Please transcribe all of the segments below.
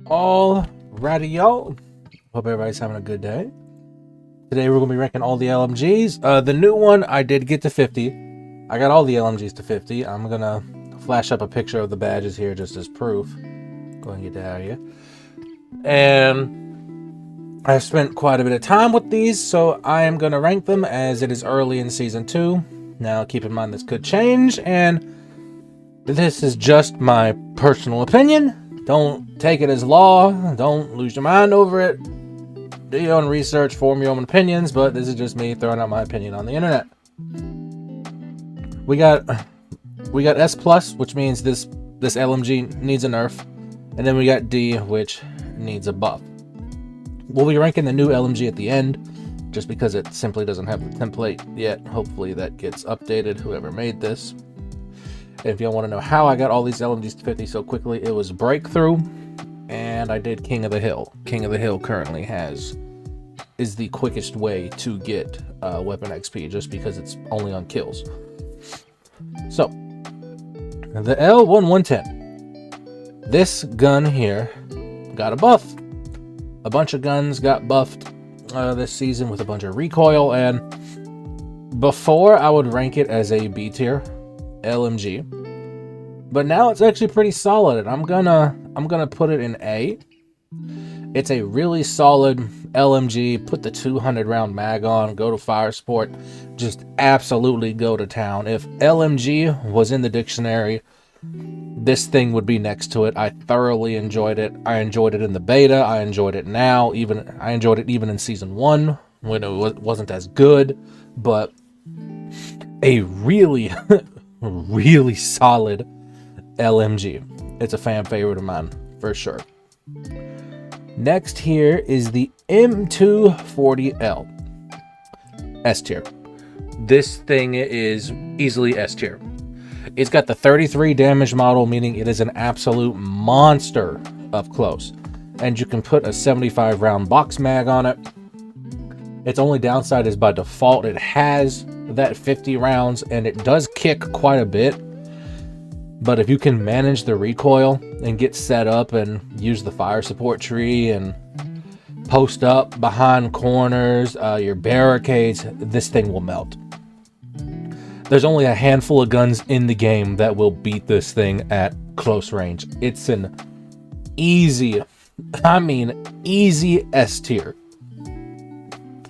Alrighty, y'all. Hope everybody's having a good day. Today we're going to be ranking all the LMGs. The new one, I did get to 50. I got all the LMGs to 50. I'm going to flash up a picture of the badges here just as proof. Go ahead and get that out of here. And I've spent quite a bit of time with these, so I am going to rank them as it is early in Season 2. Now, keep in mind this could change, and this is just my personal opinion. Don't take it as law. Don't lose your mind over it. Do your own research, form your own opinions, but this is just me throwing out my opinion on the internet. We got S plus, which means this LMG needs a nerf, and then we got D, which needs a buff. We'll be ranking the new LMG at the end, just because it simply doesn't have the template yet. Hopefully that gets updated, whoever made this. And if y'all want to know how I got all these LMGs to 50 so quickly, it was breakthrough, and I did King of the Hill. King of the Hill currently is the quickest way to get weapon XP, just because it's only on kills. So, the L1110. This gun here got a buff. A bunch of guns got buffed this season with a bunch of recoil, and before I would rank it as a B tier LMG, but now it's actually pretty solid, and I'm gonna put it in A. It's a really solid LMG. Put the 200 round mag on, go to fire support, just absolutely go to town. If LMG was in the dictionary, this thing would be next to it. I thoroughly enjoyed it. I enjoyed it in the beta. I enjoyed it now. I enjoyed it even in Season 1 when it wasn't as good, but a really really solid LMG. It's a fan favorite of mine for sure. Next here is the M240L. S tier. This thing is easily S tier. It's got the 33 damage model, meaning it is an absolute monster up close. And you can put a 75 round box mag on it. Its only downside is by default it has that 50 rounds, and it does kick quite a bit. But if you can manage the recoil and get set up and use the fire support tree and post up behind corners, your barricades, this thing will melt. There's only a handful of guns in the game that will beat this thing at close range. It's an easy S tier.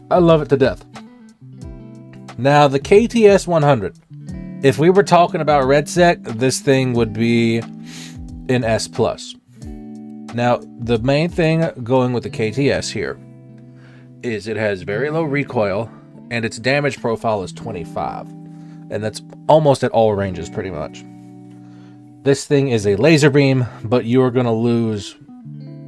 I love it to death. Now, the KTS 100. If we were talking about RedSec, this thing would be an S+. Now, the main thing going with the KTS here is it has very low recoil, and its damage profile is 25. And that's almost at all ranges, pretty much. This thing is a laser beam, but you're going to lose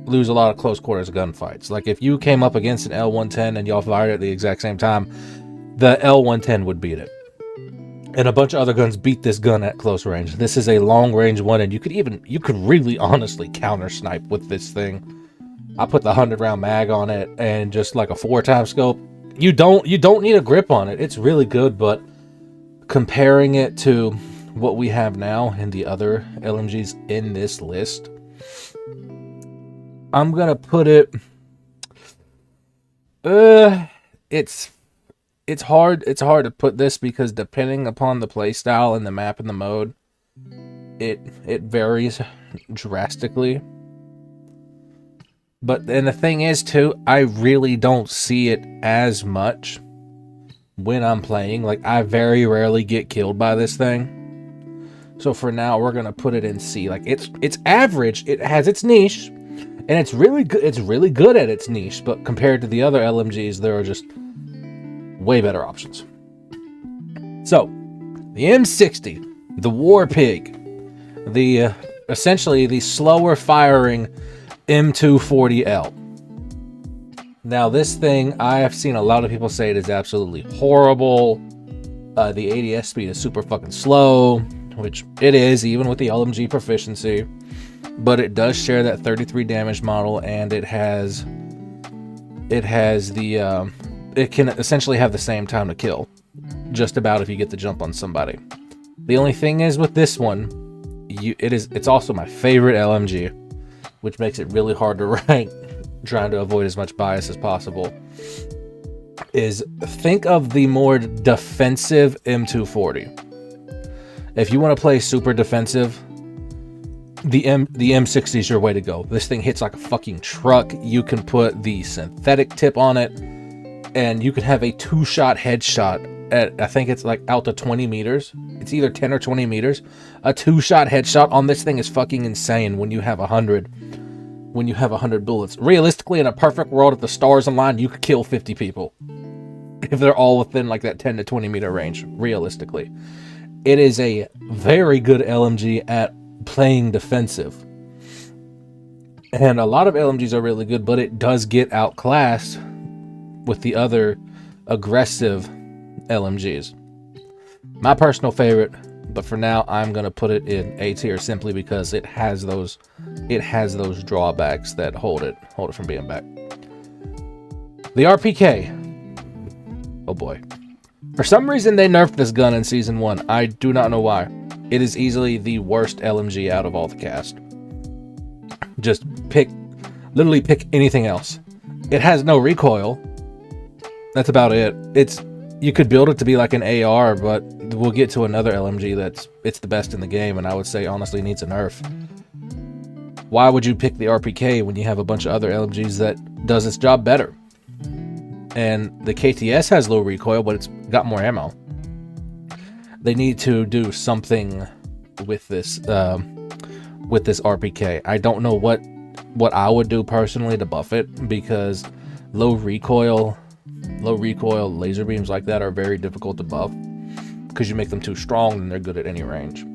a lot of close quarters gunfights. Like, if you came up against an L110 and y'all fired at the exact same time, the L110 would beat it. And a bunch of other guns beat this gun at close range. This is a long range one, and you could really honestly counter snipe with this thing. I put the 100 round mag on it, and just like a 4x scope. You don't need a grip on it. It's really good, but comparing it to what we have now and the other LMGs in this list, I'm gonna put it. It's hard to put this because depending upon the playstyle and the map and the mode, it varies drastically. But then the thing is too, I really don't see it as much when I'm playing. Like, I very rarely get killed by this thing. So for now, we're gonna put it in C. Like, it's average. It has its niche, and it's really good. It's really good at its niche. But compared to the other LMGs, there are just way better options. So, the M60, the War Pig, the essentially the slower firing M240L. Now, this thing, I have seen a lot of people say it is absolutely horrible. The ADS speed is super fucking slow, which it is, even with the LMG proficiency. But it does share that 33 damage model, and it can essentially have the same time to kill, just about, if you get the jump on somebody. The only thing is with this one, it's also my favorite LMG. which makes it really hard to rank, trying to avoid as much bias as possible, is think of the more defensive M240. If you want to play super defensive, the M60 is your way to go. This thing hits like a fucking truck. You can put the synthetic tip on it, and you can have a 2-shot headshot at, I think it's like out to 20 meters. It's either 10 or 20 meters. A 2-shot headshot on this thing is fucking insane when you have 100. When you have 100 bullets. Realistically, in a perfect world, if the stars align, you could kill 50 people. If they're all within like that 10 to 20 meter range, realistically. It is a very good LMG at playing defensive. And a lot of LMGs are really good, but it does get outclassed with the other aggressive LMGs. My personal favorite, but for now I'm going to put it in A tier simply because it has those drawbacks that hold it from being back. The RPK. Oh boy. For some reason, they nerfed this gun in Season 1. I do not know why. It is easily the worst LMG out of all the cast. Just literally pick anything else. It has no recoil. That's about it. You could build it to be like an AR, but we'll get to another LMG it's the best in the game, and I would say honestly needs a nerf. Why would you pick the RPK when you have a bunch of other LMGs that does its job better? And the KTS has low recoil, but it's got more ammo. They need to do something with this RPK. I don't know what I would do personally to buff it, because low recoil laser beams like that are very difficult to buff because you make them too strong and they're good at any range.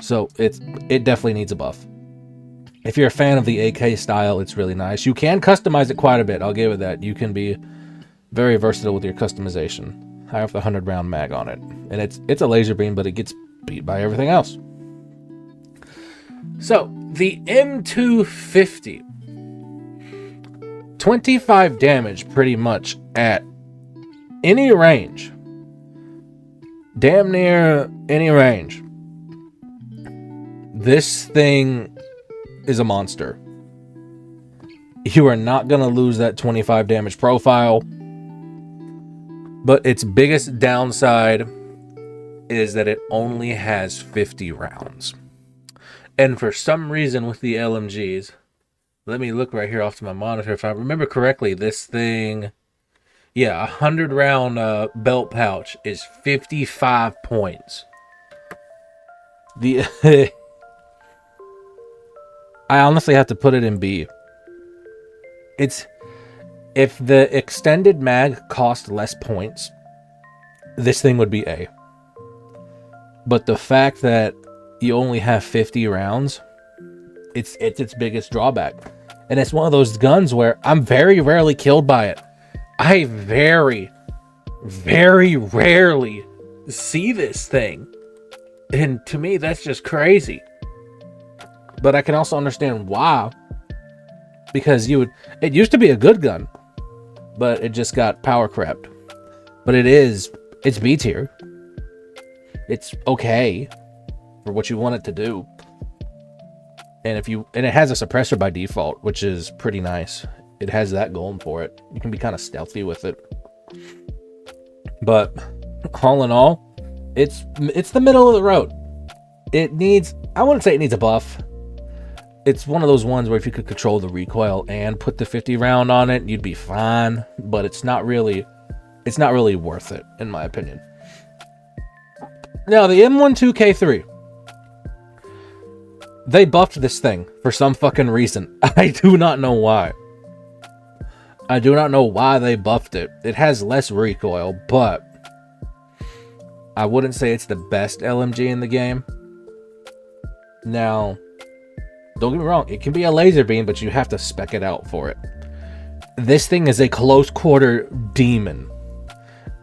So it definitely needs a buff. If you're a fan of the AK style, it's really nice. You can customize it quite a bit. I'll give it that. You can be very versatile with your customization. I have the 100 round mag on it, and it's a laser beam, but it gets beat by everything else. So the M250, 25 damage pretty much at any range, damn near any range. This thing is a monster. You are not going to lose that 25 damage profile, but its biggest downside is that it only has 50 rounds. And for some reason with the LMGs, let me look right here off to my monitor. If I remember correctly, this thing, yeah, 100 round belt pouch is 55 points. I honestly have to put it in B. If the extended mag cost less points, this thing would be A. But the fact that you only have 50 rounds, it's its biggest drawback. And it's one of those guns where I'm very rarely killed by it. I very, very rarely see this thing. And to me, that's just crazy. But I can also understand why. Because it used to be a good gun, but it just got power crept. But it's B tier. It's okay for what you want it to do. And it has a suppressor by default, which is pretty nice. It has that going for it. You can be kind of stealthy with it. But all in all, it's the middle of the road. I wouldn't say it needs a buff. It's one of those ones where if you could control the recoil and put the 50 round on it, you'd be fine. But it's not really worth it, in my opinion. Now, the M12K3. They buffed this thing for some fucking reason. I do not know why. I do not know why they buffed it. It has less recoil, but I wouldn't say it's the best LMG in the game. Now, don't get me wrong, it can be a laser beam, but you have to spec it out for it. This thing is a close quarter demon.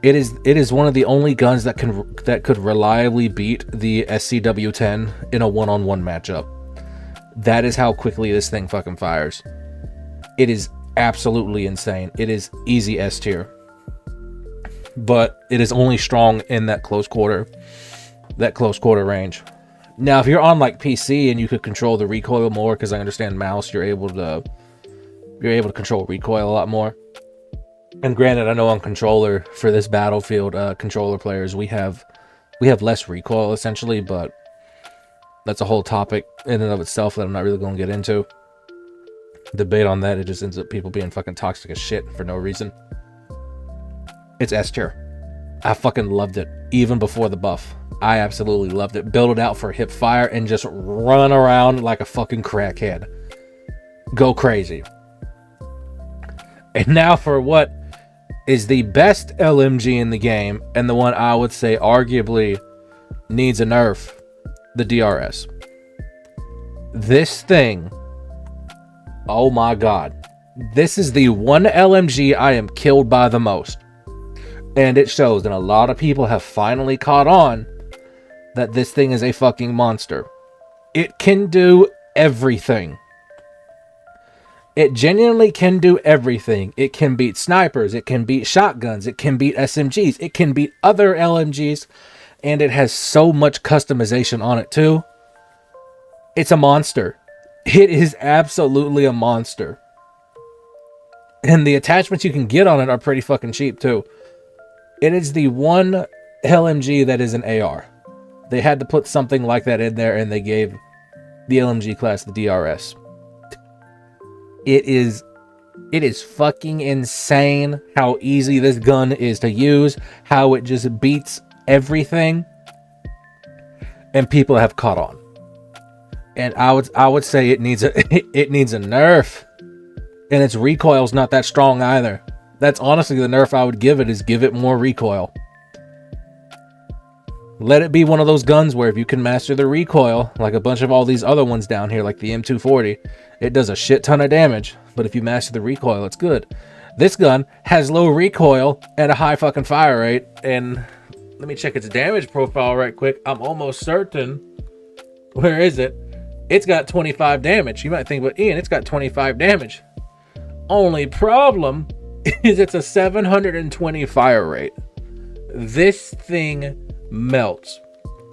It is one of the only guns that could reliably beat the SCW-10 in a one-on-one matchup. That is how quickly this thing fucking fires. It is absolutely insane. It is easy S tier. But it is only strong in that close quarter range. Now, if you're on like PC and you could control the recoil more, because I understand mouse, you're able to control recoil a lot more. And granted, I know on controller for this Battlefield controller players, we have less recoil essentially, but that's a whole topic in and of itself that I'm not really going to get into. Debate on that, it just ends up people being fucking toxic as shit for no reason. It's S tier. I fucking loved it, even before the buff. I absolutely loved it. Build it out for hip fire and just run around like a fucking crackhead. Go crazy. And now for what is the best LMG in the game, and the one I would say arguably needs a nerf, the DRS. This thing, oh my god. This is the one LMG I am killed by the most. And it shows, and a lot of people have finally caught on that this thing is a fucking monster. It can do everything. It genuinely can do everything. It can beat snipers, it can beat shotguns, it can beat SMGs, it can beat other LMGs, and it has so much customization on it too. It's a monster. It is absolutely a monster. And the attachments you can get on it are pretty fucking cheap too. It is the one LMG that is an AR. They had to put something like that in there, and they gave the LMG class the DRS. It is fucking insane how easy this gun is to use, how it just beats everything, and people have caught on. And I would say it needs a nerf, and its recoil's not that strong either. That's honestly the nerf I would give it, is give it more recoil. Let it be one of those guns where if you can master the recoil, like a bunch of all these other ones down here, like the M240, it does a shit ton of damage, but if you master the recoil, it's good. This gun has low recoil and a high fucking fire rate, and let me check its damage profile right quick. I'm almost certain. Where is it? It's got 25 damage. You might think, but Ian, it's got 25 damage. Only problem is it's a 720 fire rate. This thing melts.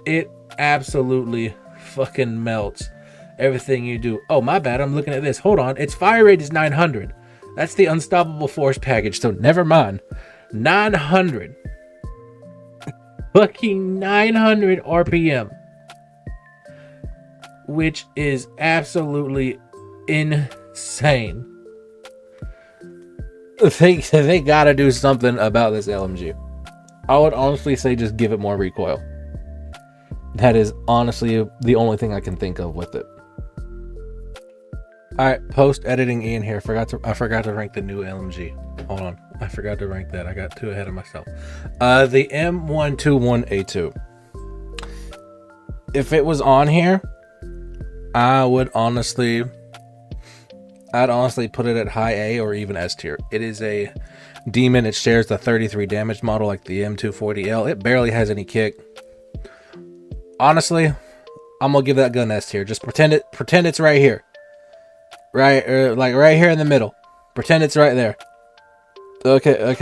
It absolutely fucking melts everything you do. Oh, my bad. I'm looking at this. Hold on. Its fire rate is 900. That's the Unstoppable Force package, so never mind. 900. Fucking 900 RPM. Which is absolutely insane. They gotta do something about this LMG. I would honestly say just give it more recoil. That is honestly the only thing I can think of with it. Alright, post-editing Ian here. I forgot to rank the new LMG. Hold on. I forgot to rank that. I got too ahead of myself. The M121A2. If it was on here, I'd honestly put it at high A or even S tier. It is a demon. It shares the 33 damage model like the M240L. It barely has any kick. Honestly, I'm gonna give that gun S tier. Just pretend it's right here. Like right here in the middle. Pretend it's right there. Okay,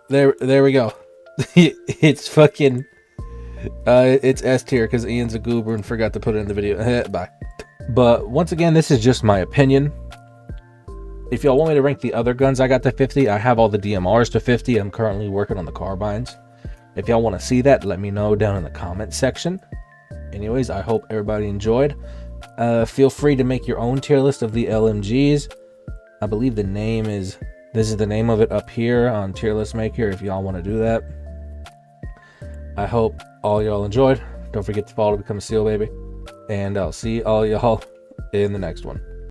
there we go. It's fucking it's S tier because Ian's a goober and forgot to put it in the video. Bye. But once again, this is just my opinion. If y'all want me to rank the other guns I got to 50, I have all the DMRs to 50. I'm currently working on the carbines. If y'all want to see that, let me know down in the comment section. Anyways, I hope everybody enjoyed. Feel free to make your own tier list of the LMGs. I believe this is the name of it up here on Tier List Maker if y'all want to do that. I hope all y'all enjoyed. Don't forget to follow to become a SEAL baby. And I'll see all y'all in the next one.